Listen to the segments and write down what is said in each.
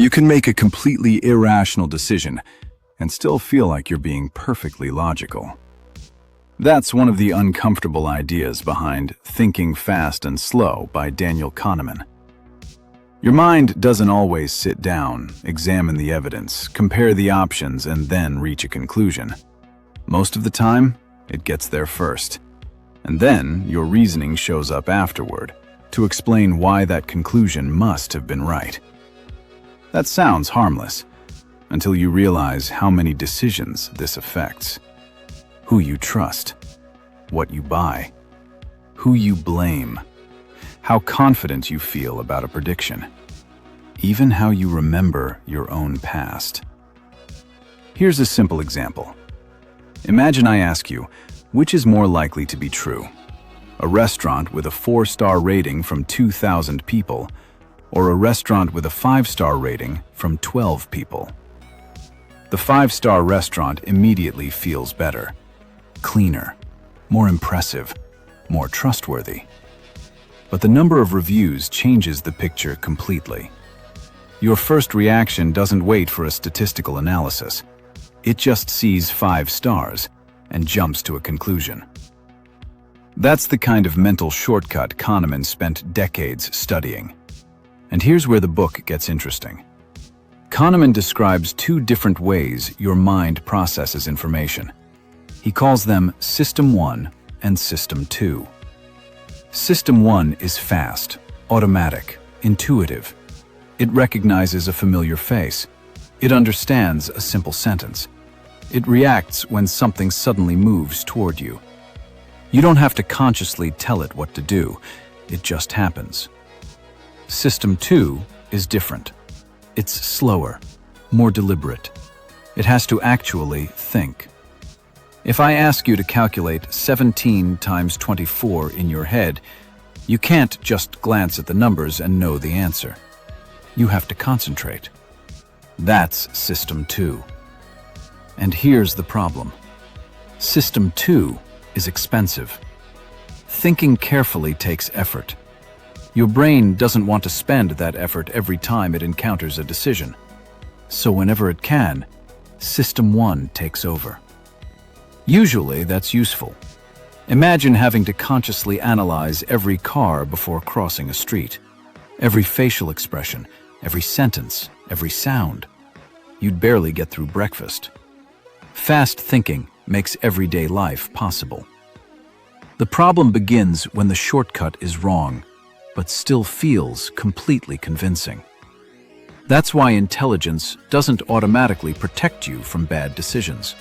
You can make a completely irrational decision and still feel like you're being perfectly logical. That's one of the uncomfortable ideas behind Thinking Fast and Slow by Daniel Kahneman. Your mind doesn't always sit down, examine the evidence, compare the options, and then reach a conclusion. Most of the time, it gets there first. And then your reasoning shows up afterward to explain why that conclusion must have been right. That sounds harmless until you realize how many decisions this affects. Who you trust, what you buy, who you blame, how confident you feel about a prediction, even how you remember your own past. Here's a simple example. Imagine I ask you, which is more likely to be true? A restaurant with a 4-star rating from 2,000 people, or a restaurant with a 5-star rating from 12 people? The 5-star restaurant immediately feels better, cleaner, more impressive, more trustworthy. But the number of reviews changes the picture completely. Your first reaction doesn't wait for a statistical analysis. It just sees 5 stars and jumps to a conclusion. That's the kind of mental shortcut Kahneman spent decades studying. And here's where the book gets interesting. Kahneman describes 2 different ways your mind processes information. He calls them System 1 and System 2. System 1 is fast, automatic, intuitive. It recognizes a familiar face. It understands a simple sentence. It reacts when something suddenly moves toward you. You don't have to consciously tell it what to do. It just happens. System 2 is different. It's slower, more deliberate. It has to actually think. If I ask you to calculate 17 times 24 in your head, you can't just glance at the numbers and know the answer. You have to concentrate. That's System 2. And here's the problem. System 2 is expensive. Thinking carefully takes effort. Your brain doesn't want to spend that effort every time it encounters a decision. So whenever it can, System 1 takes over. Usually that's useful. Imagine having to consciously analyze every car before crossing a street. Every facial expression, every sentence, every sound. You'd barely get through breakfast. Fast thinking makes everyday life possible. The problem begins when the shortcut is wrong, but still feels completely convincing. That's why intelligence doesn't automatically protect you from bad decisions.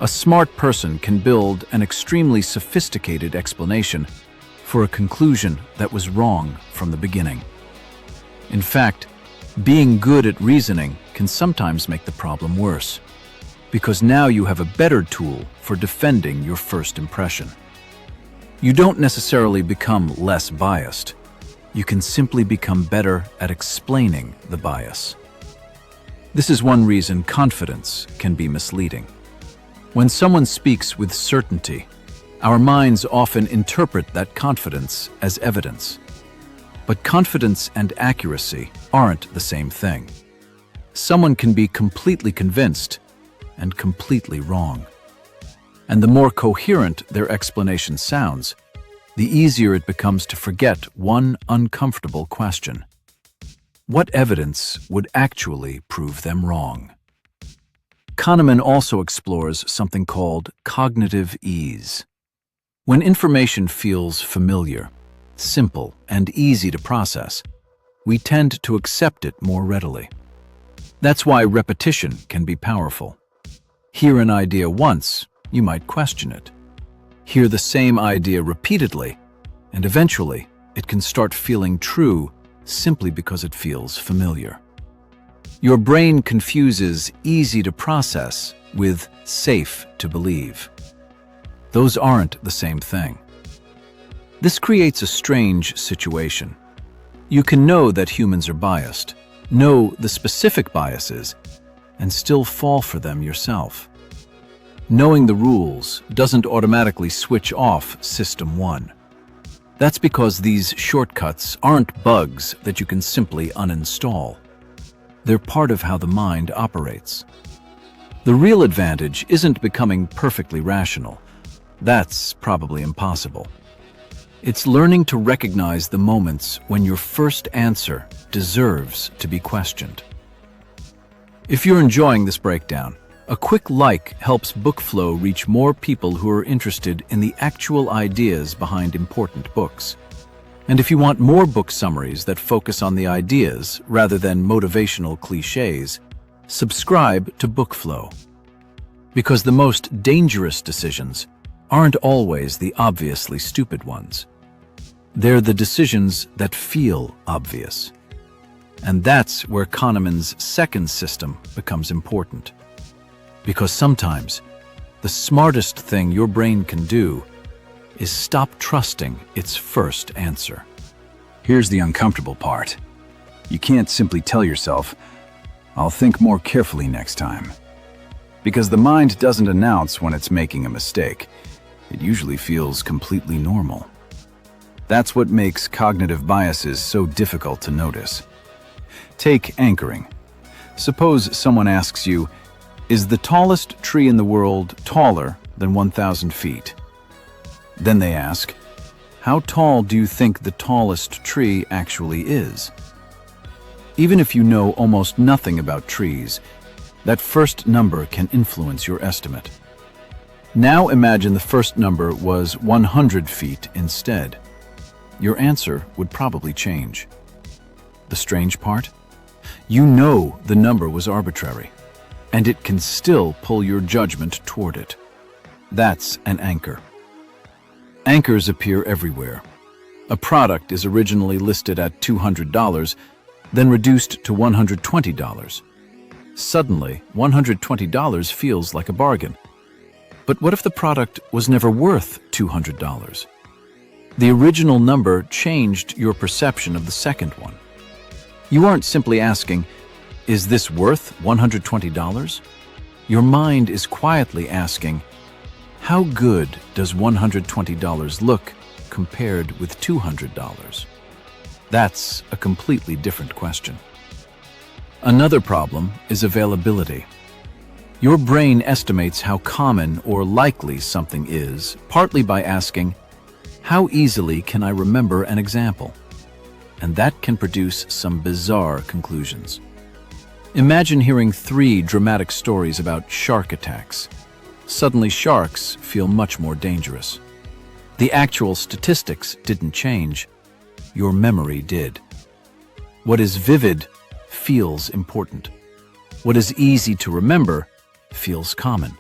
A smart person can build an extremely sophisticated explanation for a conclusion that was wrong from the beginning. In fact, being good at reasoning can sometimes make the problem worse, because now you have a better tool for defending your first impression. You don't necessarily become less biased. You can simply become better at explaining the bias. This is one reason confidence can be misleading. When someone speaks with certainty, our minds often interpret that confidence as evidence. But confidence and accuracy aren't the same thing. Someone can be completely convinced and completely wrong. And the more coherent their explanation sounds, the easier it becomes to forget one uncomfortable question. What evidence would actually prove them wrong? Kahneman also explores something called cognitive ease. When information feels familiar, simple, and easy to process, we tend to accept it more readily. That's why repetition can be powerful. Hear an idea once, you might question it. Hear the same idea repeatedly, and eventually it can start feeling true simply because it feels familiar. Your brain confuses easy to process with safe to believe. Those aren't the same thing. This creates a strange situation. You can know that humans are biased, know the specific biases, and still fall for them yourself. Knowing the rules doesn't automatically switch off System 1. That's because these shortcuts aren't bugs that you can simply uninstall. They're part of how the mind operates. The real advantage isn't becoming perfectly rational. That's probably impossible. It's learning to recognize the moments when your first answer deserves to be questioned. If you're enjoying this breakdown, a quick like helps BookFlow reach more people who are interested in the actual ideas behind important books. And if you want more book summaries that focus on the ideas rather than motivational cliches, subscribe to BookFlow. Because the most dangerous decisions aren't always the obviously stupid ones. They're the decisions that feel obvious. And that's where Kahneman's second system becomes important. Because sometimes, the smartest thing your brain can do is stop trusting its first answer. Here's the uncomfortable part. You can't simply tell yourself, "I'll think more carefully next time." Because the mind doesn't announce when it's making a mistake. It usually feels completely normal. That's what makes cognitive biases so difficult to notice. Take anchoring. Suppose someone asks you, "Is the tallest tree in the world taller than 1,000 feet?" Then they ask, "How tall do you think the tallest tree actually is?" Even if you know almost nothing about trees, that first number can influence your estimate. Now imagine the first number was 100 feet instead. Your answer would probably change. The strange part? You know the number was arbitrary, and it can still pull your judgment toward it. That's an anchor. Anchors appear everywhere. A product is originally listed at $200, then reduced to $120. Suddenly, $120 feels like a bargain. But what if the product was never worth $200? The original number changed your perception of the second one. You aren't simply asking, "Is this worth $120? Your mind is quietly asking, "How good does $120 look compared with $200? That's a completely different question. Another problem is availability. Your brain estimates how common or likely something is, partly by asking, "How easily can I remember an example?" And that can produce some bizarre conclusions. Imagine hearing 3 dramatic stories about shark attacks. Suddenly, sharks feel much more dangerous. The actual statistics didn't change. Your memory did. What is vivid feels important. What is easy to remember feels common.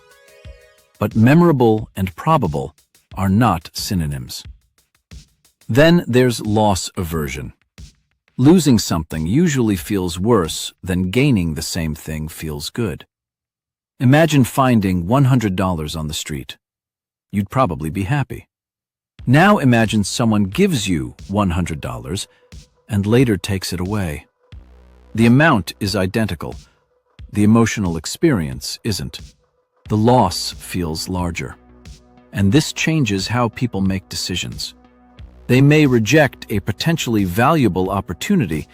But memorable and probable are not synonyms. Then there's loss aversion. Losing something usually feels worse than gaining the same thing feels good. Imagine finding $100 on the street. You'd probably be happy. Now imagine someone gives you $100 and later takes it away. The amount is identical. The emotional experience isn't. The loss feels larger. And this changes how people make decisions. They may reject a potentially valuable opportunity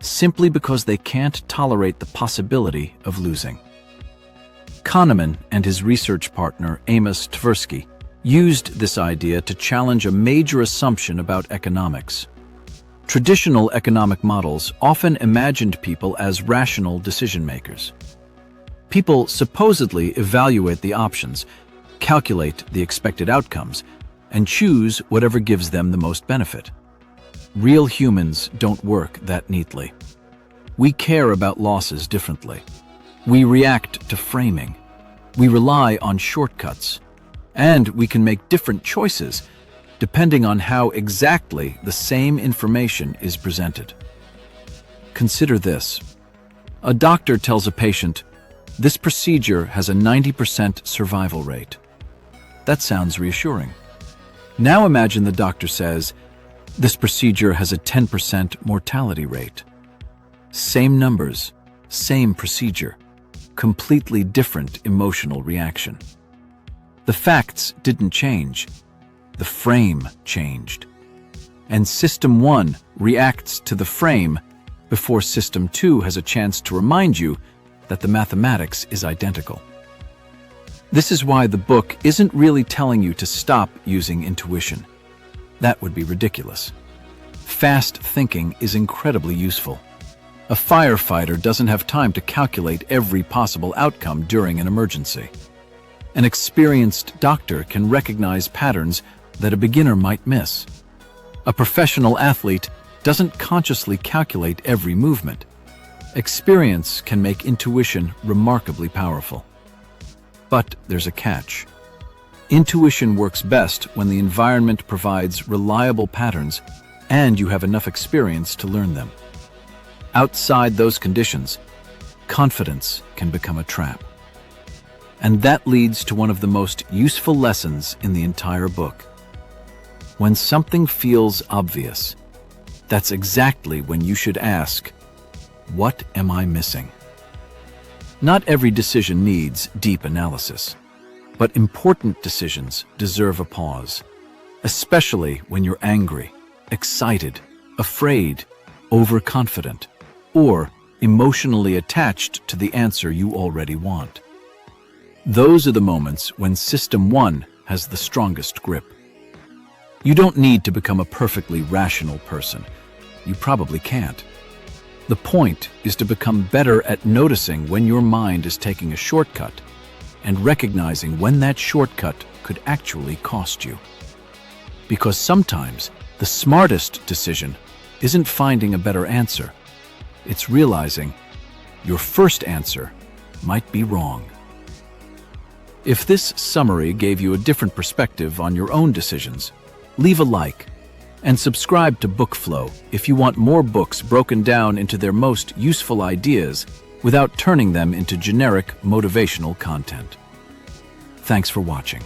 simply because they can't tolerate the possibility of losing. Kahneman and his research partner Amos Tversky used this idea to challenge a major assumption about economics. Traditional economic models often imagined people as rational decision-makers. People supposedly evaluate the options, calculate the expected outcomes, and choose whatever gives them the most benefit. Real humans don't work that neatly. We care about losses differently. We react to framing. We rely on shortcuts. And we can make different choices depending on how exactly the same information is presented. Consider this. A doctor tells a patient, "This procedure has a 90% survival rate." That sounds reassuring. Now imagine the doctor says, "This procedure has a 10% mortality rate." Same numbers, same procedure, completely different emotional reaction. The facts didn't change. The frame changed. And System 1 reacts to the frame before System 2 has a chance to remind you that the mathematics is identical. This is why the book isn't really telling you to stop using intuition. That would be ridiculous. Fast thinking is incredibly useful. A firefighter doesn't have time to calculate every possible outcome during an emergency. An experienced doctor can recognize patterns that a beginner might miss. A professional athlete doesn't consciously calculate every movement. Experience can make intuition remarkably powerful. But there's a catch. Intuition works best when the environment provides reliable patterns and you have enough experience to learn them. Outside those conditions, confidence can become a trap. And that leads to one of the most useful lessons in the entire book. When something feels obvious, that's exactly when you should ask, what am I missing? Not every decision needs deep analysis, but important decisions deserve a pause, especially when you're angry, excited, afraid, overconfident, or emotionally attached to the answer you already want. Those are the moments when System 1 has the strongest grip. You don't need to become a perfectly rational person. You probably can't. The point is to become better at noticing when your mind is taking a shortcut and recognizing when that shortcut could actually cost you. Because sometimes the smartest decision isn't finding a better answer. It's realizing your first answer might be wrong. If this summary gave you a different perspective on your own decisions, leave a like and subscribe to BookFlow if you want more books broken down into their most useful ideas without turning them into generic motivational content. Thanks for watching.